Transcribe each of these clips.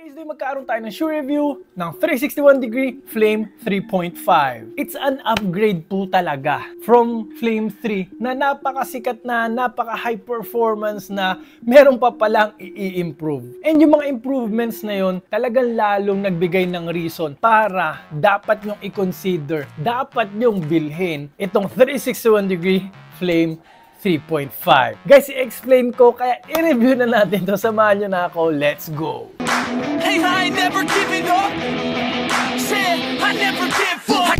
Guys, doon magkaroon tayo ng shoe review ng 361-degree Flame 3.5. It's an upgrade po talaga from Flame 3 na napakasikat na, napaka-high performance na meron pa palang i-improve. And yung mga improvements na yun, talagang lalong nagbigay ng reason para dapat nyong i-consider, dapat nyong bilhin itong 361-degree Flame 3.5. Guys, i-explain ko, kaya i-review na natin to. Samahan nyo na ako. Let's go! Hey, I ain't never giving up. Said I never give up.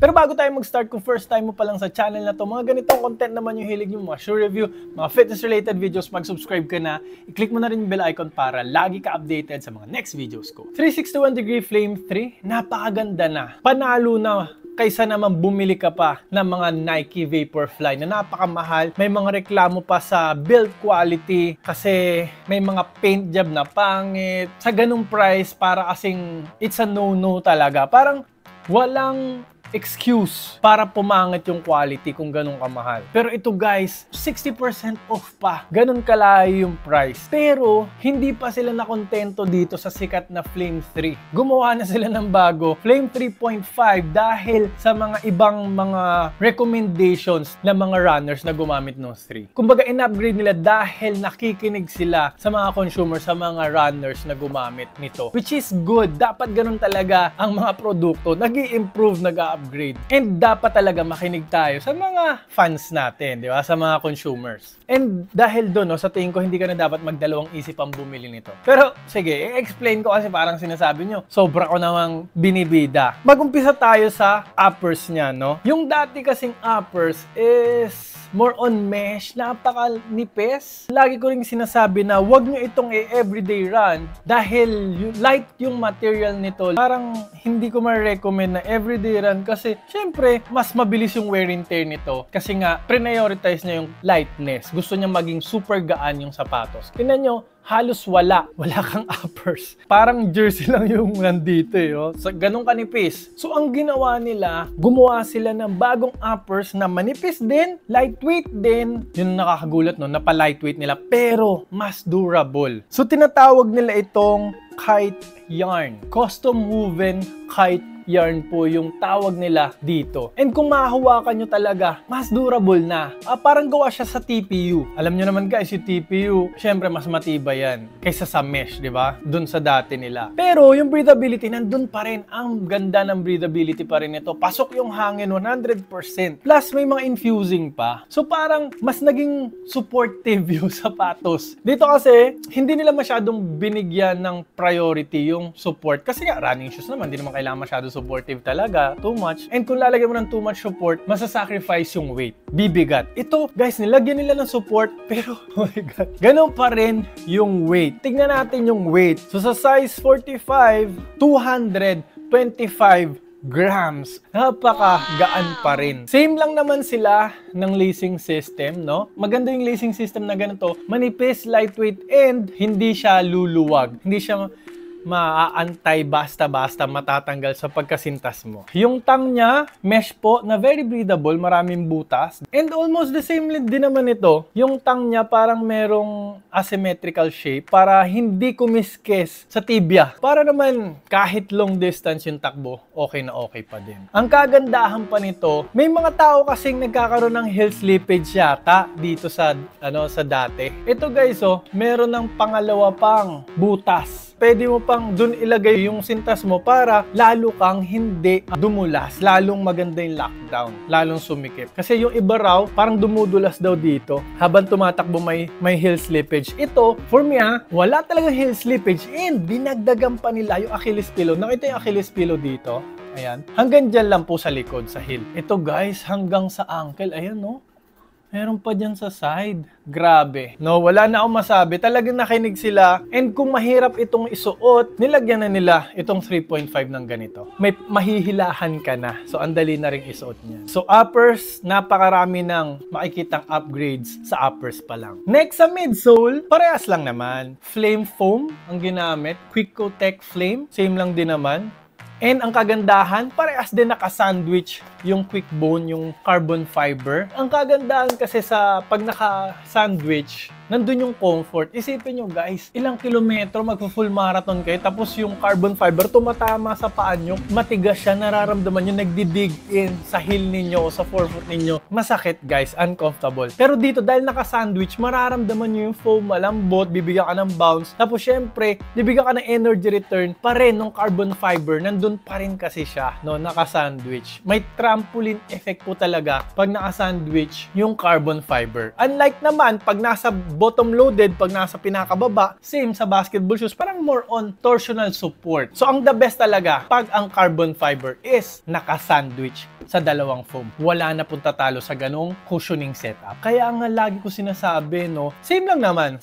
Pero bago tayo mag-start, kung first time mo pa lang sa channel na to, mga ganitong content naman yung hilig nyo, mga shoe review, mga fitness-related videos, mag-subscribe ka na. I-click mo na rin yung bell icon para lagi ka updated sa mga next videos ko. 361-degree Flame 3, napakaganda na. Panalo na kaysa naman bumili ka pa ng mga Nike Vaporfly na napakamahal. May mga reklamo pa sa build quality kasi may mga paint job na pangit. Sa ganung price, para kasing it's a no-no talaga. Parang walang excuse para pumangit yung quality kung ganun kamahal. Pero ito guys, 60% off pa. Ganun kalayo yung price. Pero hindi pa sila nakontento dito sa sikat na Flame 3. Gumawa na sila ng bago, Flame 3.5, dahil sa mga ibang mga recommendations ng mga runners na gumamit ng 3. Kumbaga in-upgrade nila dahil nakikinig sila sa mga consumers, sa mga runners na gumamit nito. Which is good. Dapat ganun talaga ang mga produkto. Nag-i-improve, nag-upgrade. And dapat talaga makinig tayo sa mga fans natin, di ba? Sa mga consumers. And dahil doon, no, sa tingin ko, hindi ka na dapat magdalawang isip ang bumili nito. Pero, sige, i-explain ko kasi parang sinasabi nyo, sobra ko namang binibida. Mag-umpisa tayo sa uppers niya, no? Yung dati kasing uppers is more on mesh, napakanipis. Lagi ko rin sinasabi na wag nyo itong everyday run dahil light yung material nito. Parang hindi ko ma-recommend na everyday run kasi syempre mas mabilis yung wear and tear nito kasi nga prioritize niya yung lightness. Gusto niya maging super gaan yung sapatos. Tingnan nyo, halos wala kang uppers. Parang jersey lang yung nandito eh. Oh. So, ganun kanipis. So, ang ginawa nila, gumawa sila ng bagong uppers na manipis din, lightweight din. Yun nakakagulat, no? Napa-lightweight nila, pero mas durable. So, tinatawag nila itong kite yarn. Custom woven kite yarn po yung tawag nila dito. And kung mahahawakan nyo talaga, mas durable na. Parang gawa siya sa TPU. Alam nyo naman guys, yung TPU, syempre mas matibay yan kaysa sa mesh, di ba? Doon sa dati nila. Pero yung breathability, nandun pa rin. Ang ganda ng breathability pa rin ito. Pasok yung hangin 100%. Plus, may mga infusing pa. So parang mas naging supportive yung sapatos. Dito kasi, hindi nila masyadong binigyan ng priority yung support. Kasi nga, running shoes naman, hindi naman kailangan masyado supportive talaga, too much. And kung lalagyan mo ng too much support, masasacrifice yung weight. Bibigat. Ito, guys, nilagyan nila ng support, pero, oh my God, ganun pa rin yung weight. Tignan natin yung weight. So, sa size 45, 225 grams. Napaka-gaan pa rin. Same lang naman sila ng lacing system, no? Maganda yung lacing system na ganito. Manipis, lightweight, and hindi siya luluwag. Hindi siya maaantay basta-basta matatanggal sa pagkasintas mo. Yung tang niya, mesh po, na very breathable, maraming butas. And almost the same din naman ito. Yung tang niya parang merong asymmetrical shape para hindi kumiskes sa tibia. Para naman kahit long distance yung takbo, okay na okay pa din. Ang kagandahan pa nito, may mga tao kasing nagkakaroon ng heel slippage yata dito sa dati. Ito guys, oh, meron ng pangalawa pang butas. Pwede mo pang dun ilagay yung sintas mo para lalo kang hindi dumulas, lalong maganda yung lockdown, lalong sumikip. Kasi yung iba raw, parang dumudulas daw dito habang tumatakbo may heel slippage. Ito, for me wala talagang heel slippage and dinagdagan pa nila yung Achilles pillow. Nakita yung Achilles pillow dito? Ayan. Hanggang dyan lang po sa likod, sa heel. Ito guys, hanggang sa ankle. Ayan, no? Meron pa dyan sa side. Grabe. No, wala na akong masabi. Talagang nakinig sila. And kung mahirap itong isuot, nilagyan na nila itong 3.5 ng ganito. May mahihilahan ka na. So, andali na rin isuot niya. So, uppers, napakarami ng makikitang upgrades sa uppers pa lang. Next sa midsole, parehas lang naman. Flame foam ang ginamit. Quick-Co Tech Flame. Same lang din naman. And ang kagandahan, parehas din naka-sandwich yung quick bone, yung carbon fiber. Ang kagandahan kasi sa pag naka-sandwich, nandun yung comfort. Isipin nyo guys, ilang kilometro magpo-full marathon kayo, tapos yung carbon fiber tumatama sa paa nyo, matigas siya, nararamdaman nyo, nagdidig in sa heel ninyo o sa forefoot ninyo. Masakit guys, uncomfortable. Pero dito, dahil naka-sandwich, mararamdaman nyo yung foam, malambot, bibigyan ka ng bounce, tapos syempre, bibigyan ka ng energy return pa rin ng carbon fiber, nandun pa rin kasi siya, no, naka-sandwich. May trampoline effect po talaga pag naka-sandwich yung carbon fiber. Unlike naman, pag nasa bottom loaded, pag nasa pinakababa, same sa basketball shoes, parang more on torsional support. So, ang the best talaga, pag ang carbon fiber is naka-sandwich sa dalawang foam. Wala na pong tatalo sa ganong cushioning setup. Kaya nga lagi ko sinasabi, no, same lang naman,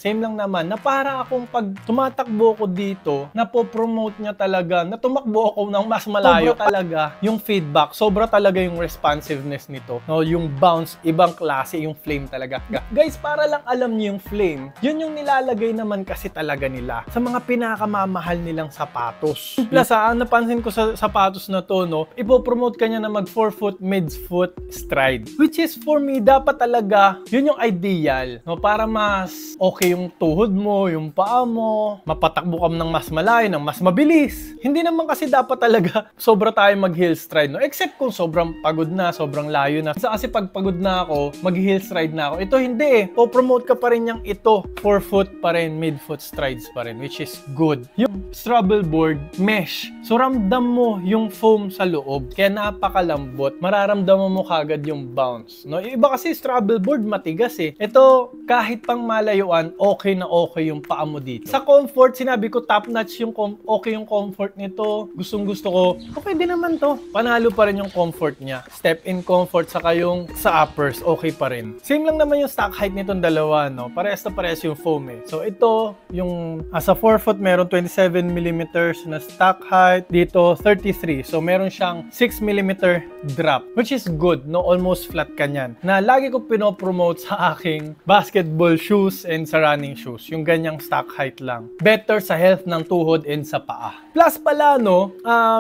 na para akong pag tumatakbo ko dito, napopromote niya talaga, na tumakbo ako ng mas malayo talaga yung feedback. Sobra talaga yung responsiveness nito. No, yung bounce, ibang klase yung flame talaga. Guys, para lang alam niyo yung flame, yun yung nilalagay naman kasi talaga nila sa mga pinakamamahal nilang sapatos. Plus, ang napansin ko sa sapatos na to, no, ipopromote kanya na mag 4-foot, mid-foot stride. Which is, for me, dapat talaga, yun yung ideal. No, para mas okay yung tuhod mo, yung paa mo, mapatakbo ka ng mas malayo, ng mas mabilis. Hindi naman kasi dapat talaga sobra tayo mag-heel stride, no? Except kung sobrang pagod na, sobrang layo na. Kasi pag pagod na ako, mag-heel stride na ako. Ito hindi eh. Po-promote ka pa rin yung ito. 4-foot pa rin, mid-foot strides pa rin, which is good. Yung Struggle board, mesh. So, ramdam mo yung foam sa loob. Kaya napakalambot. Mararamdaman mo kagad yung bounce. No? Iba kasi Struggle board, matigas eh. Ito, kahit pang malayuan, okay na okay yung paa mo dito. Sa comfort, sinabi ko top notch yung okay yung comfort nito. Gustong gusto ko, okay din naman to. Panalo pa rin yung comfort niya. Step in comfort, saka yung sa uppers, okay pa rin. Same lang naman yung stock height nitong dalawa, no? Parehas na parehas yung foam eh. So ito, yung sa 4-foot, meron 27mm na stock height. Dito, 33. So meron siyang 6mm drop, which is good, no? Almost flat kanyan. Na lagi ko pinopromote sa aking basketball shoes and sa running shoes. Yung ganyang stock height lang. Better sa health ng tuhod and sa paa. Plus pala, no,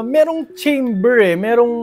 merong chamber eh. Merong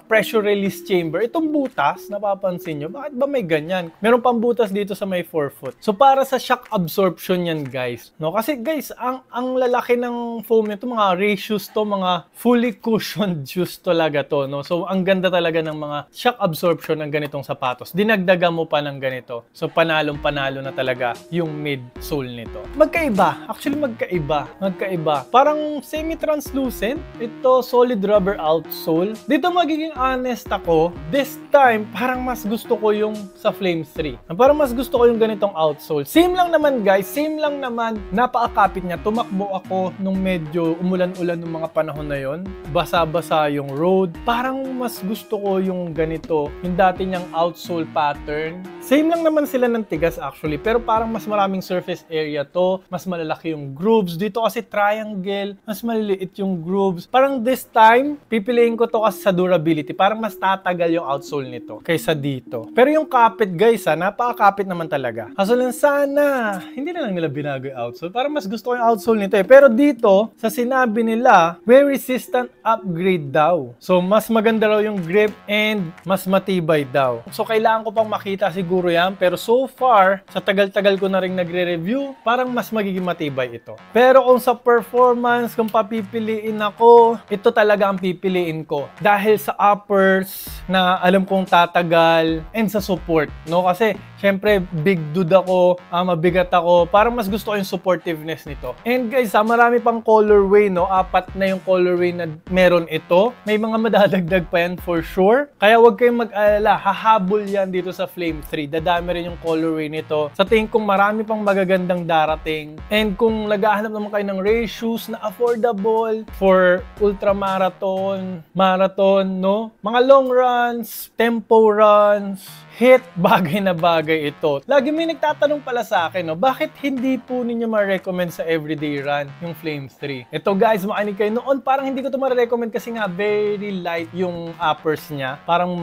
pressure release chamber. Itong butas, napapansin nyo, bakit ba may ganyan? Meron pang butas dito sa may forefoot. So para sa shock absorption yan, guys. No? Kasi guys, ang lalaki ng foam nito, mga race shoes to, mga fully cushioned shoes talaga to, no? So ang ganda talaga ng mga shock absorption ng ganitong sapatos. Dinagdagan mo pa ng ganito. So panalong-panalo na talaga yung midsole nito. Magkaiba. Actually, magkaiba. Parang semi-translucent. Ito, solid rubber outsole. Dito magiging honest ako. This time, parang mas gusto ko yung sa Flame 3. Parang mas gusto ko yung ganitong outsole. Same lang naman guys. Same lang naman. Napakakapit niya. Tumakbo ako nung medyo umulan-ulan ng mga panahon na yon. Basa-basa yung road. Parang mas gusto ko yung ganito. Yung dati niyang outsole pattern. Same lang naman sila ng tigas actually. Pero parang mas maraming surface area to. Mas malalaki yung grooves. Dito kasi triangle. Mas maliliit yung grooves. Parang this time, pipiliin ko to kasi sa durability. Parang mas tatagal yung outsole nito kaysa dito. Pero yung kapit guys, napakakapit naman talaga. Kaso lang sana, hindi na lang nila binago yung outsole. Parang mas gusto ko yung outsole nito eh. Pero dito, sa sinabi nila, wear resistant upgrade daw. So, mas maganda raw yung grip and mas matibay daw. So, kailangan ko pang makita siguro yan. Pero so far, sa tagal-tagal ko na rin nagre-review, parang mas magiging matibay ito. Pero kung sa performance, kung papipiliin ako, ito talaga ang pipiliin ko. Dahil sa uppers na alam kong tatagal and sa support, no? Kasi, syempre, big dude ako, mabigat ako. Parang mas gusto ko yung supportiveness nito. And guys, marami pang colorway, no? 4 na yung colorway na meron ito. May mga madadagdag pa yan for sure. Kaya huwag kayong mag-alala. Hahabol yan dito sa Flame 3. Dadami rin yung colorway nito. Sa tingin kong marami pang magagandang darating. And kung naghahanap naman kayo ng race shoes na affordable for ultramarathon, marathon, no? Mga long runs, tempo runs, hit, bagay na bagay ito. Lagi may nagtatanong pala sa akin, no, bakit hindi po ninyo ma-recommend sa everyday run yung Flame 3? Ito guys, makinig kayo. Noon parang hindi ko ito ma-recommend kasi nga very light yung uppers niya. Parang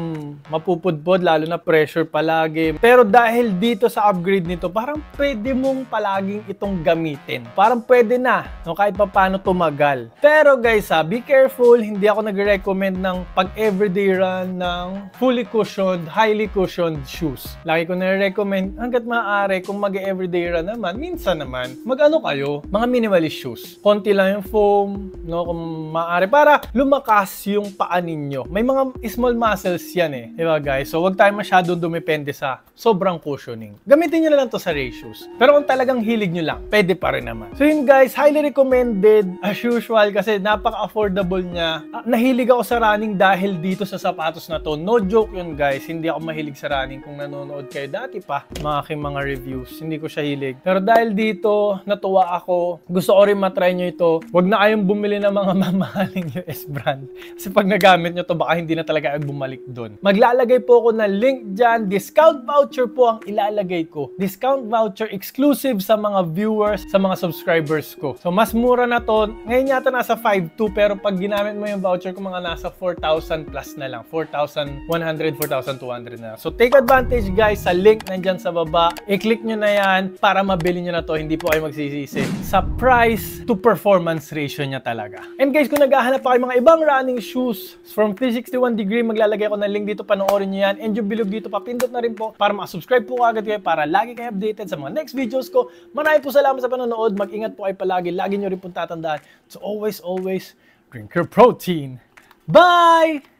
mapupudpod, lalo na pressure palagi. Pero dahil dito sa upgrade nito, parang pwede mong palaging itong gamitin. Parang pwede na, no, kahit pa paano tumagal. Pero guys, be careful, hindi ako nag-recommend ng pag everyday run ng fully cushioned, highly cushioned cushioned shoes. Lagi ko na-recommend, hanggat maaari, kung mag-everyday run naman, minsan naman, mag-ano kayo, mga minimalist shoes. Konti lang yung foam, no, kung maaari, para lumakas yung paa ninyo. May mga small muscles yan eh, diba guys? So, wag tayo masyadong dumepende sa sobrang cushioning. Gamitin nyo na lang to sa race shoes. Pero kung talagang hilig nyo lang, pwede pa rin naman. So yun guys, highly recommended as usual kasi napaka-affordable niya. Nahilig ako sa running dahil dito sa sapatos na to. No joke yun guys, hindi ako mahilig sa running. Kung nanonood kayo dati pa, mga reviews, hindi ko siya hilig. Pero dahil dito, natuwa ako. Gusto ko rin matry nyo ito. Huwag na kayong bumili ng mga mamahaling US brand. Kasi pag nagamit nyo to, baka hindi na talaga kayo bumalik doon. Maglalagay po ako ng link dyan. Discount voucher po ang ilalagay ko. Discount voucher exclusive sa mga viewers, sa mga subscribers ko. So, mas mura na to. Ngayon yata nasa 5,200 pero pag ginamit mo yung voucher ko, mga nasa 4,000 plus na lang. 4,100, 4,200 na lang. So, take advantage guys sa link nandyan sa baba. I-click nyo na yan para mabili nyo na to. Hindi po kayo magsisisi. Sa price to performance ratio niya talaga. And guys, kung naghahanap pa kayo mga ibang running shoes from 361 degree, maglalagay ako ng link dito. Panoorin nyo yan. And yung bilog dito, papindot na rin po para makasubscribe po agad kayo para lagi kayo updated sa mga next videos ko. Maraming po salamat sa panonood. Mag-ingat po kayo palagi. Lagi nyo rin po tatandaan. So always drink your protein. Bye!